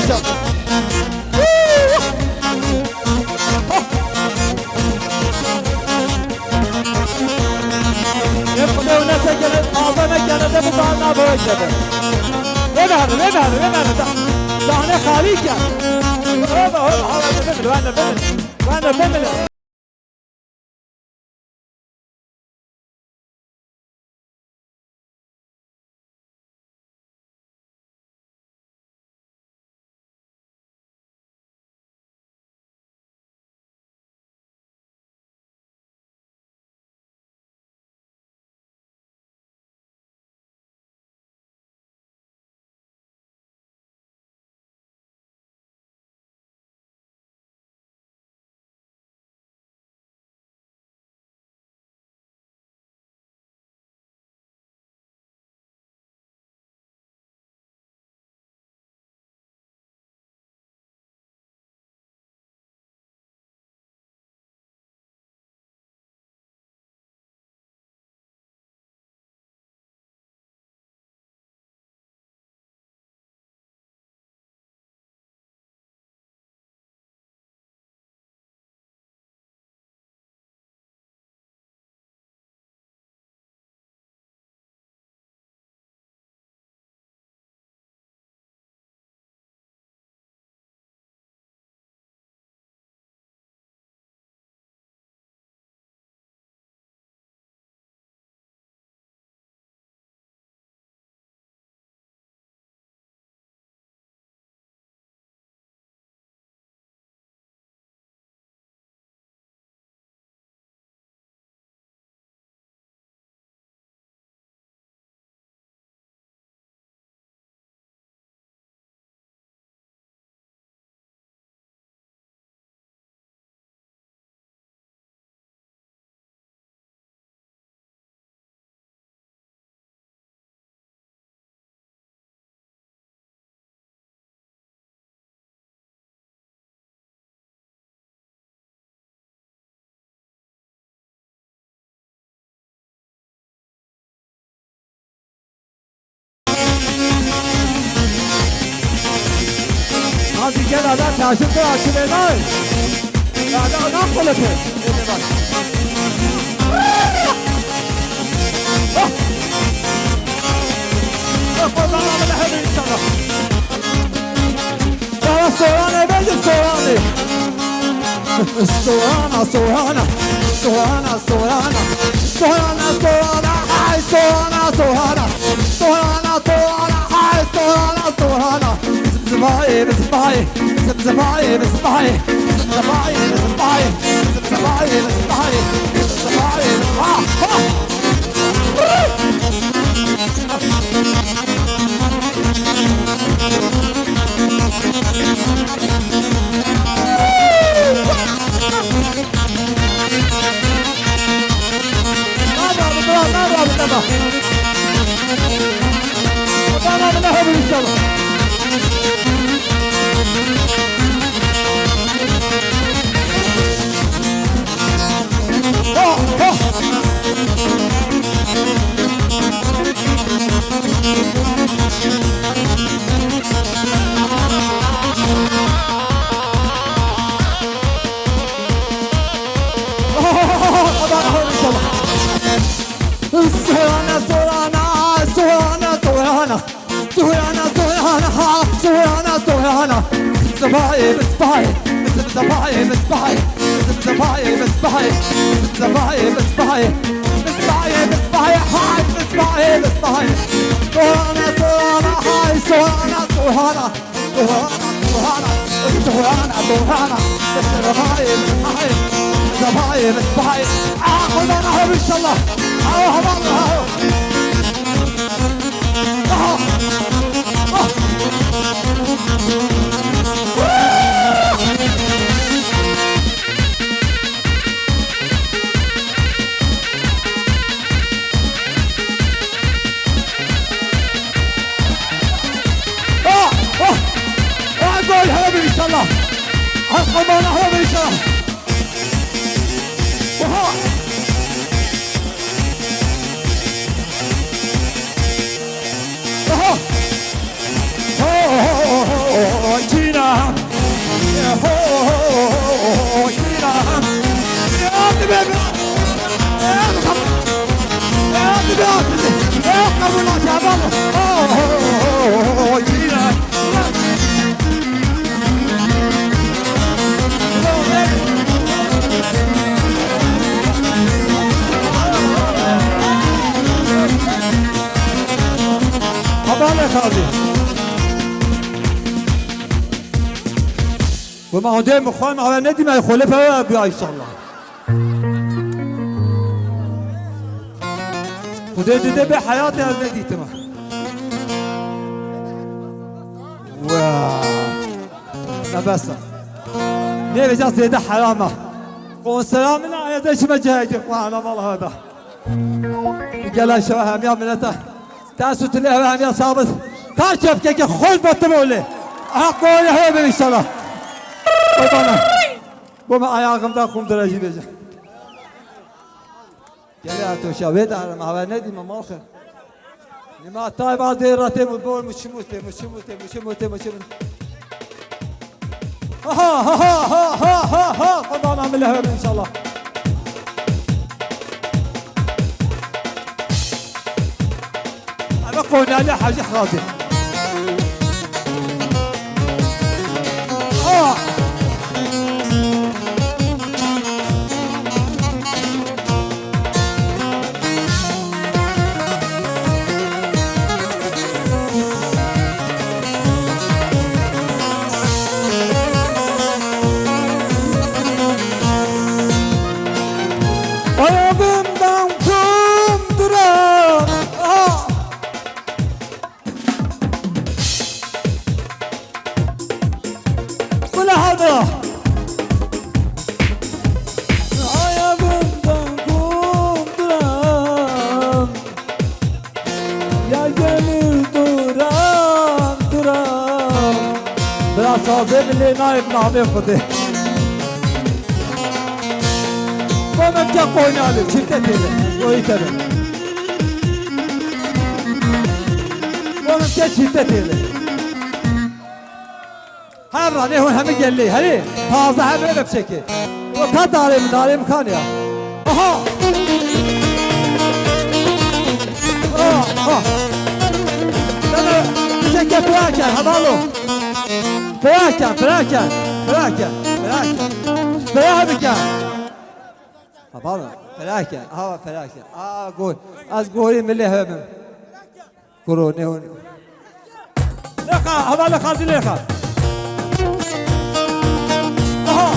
شاء يبقى ونسجل أعظمك أنا ده بطعنا بوجهه وين صحنة خاليك وانا بمل هذه كده لا تعشق عشان لا نقلت والله ما بحب ان شاء الله ترى الصوراني بيجي الصوراني الصورانة صورانة صورانة صورانة صورانة صورانة هاي صورانة صورانة صورانة صورانة هاي صورانة صورانة زباي بزباي زباي بزباي زباي بزباي زباي بزباي زباي زبايب زبايب زبايب زبايب زبايب زبايب زبايب زبايب زبايب زبايب هاي زبايب زبايب سوهانا سوهانا هاي سوهانا سوهانا سوهانا سوهانا سوهانا زبايب زبايب زبايب زبايب خذنا هو ان شاء الله اقول هلا ان شاء الله خذنا هو ان شاء الله Oh, قبول شعبان حبالك هذه وما هو دائما خان على ندي ما يخلفها بيا ان شاء الله ودي بحياتي الندي تمام نبسه نبي جالس يده حرامه قول سلامنا يا دش مجاهد وانا والله هذا قال شباب يا بنته تاسو تلعب يا صابت كاشف كيك خذ بطلولي اقول هو ان شاء الله بابا بابا ayağımda kum درجه بيجي قال تو شاهد على ما ندي ما ماخر لما طيب هذه راتب البول مش ها طبعا اعمل لها ان شاء الله انا قلنا عليه حاجه خاطئه ayağımdan kumduran bu ne hada ayağımdan kumduran ya gelir duran biraz sazı bile naip name kudu Bana bir oynayalım, çifte teyze, o iterim. Bana bir çifte teyze. Her ne hon hem geldi, hadi. Taze hem öyle bir çeki. O kan dalim kan ya. Aha. Sana bir çeki bırakın, havalı. Bırakın. Bırakın. Baba, felaket. Ha felaket. Gol. Az golü milli hemen. Gol ne on. Leka, havalı kazı leka. Aha.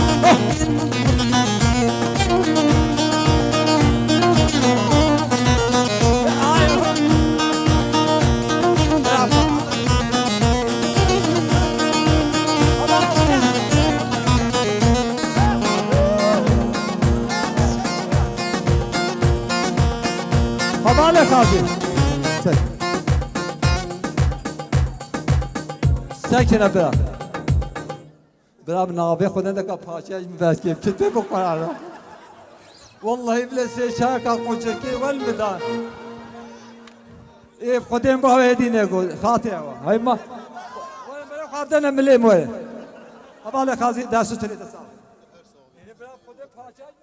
Havalı kazı. Sakine bırak. Bırak nabe khudne de ka phaçaj mi bas ke kitbe bu qarara. Vallahi bile se şaka qoçke vel midan. E khudem bu hedine go khati wa. Hayma. Ve bırak qabdan milli moy. Havalı kazı dersi tele de sağ. Yani bırak khudne phaçaj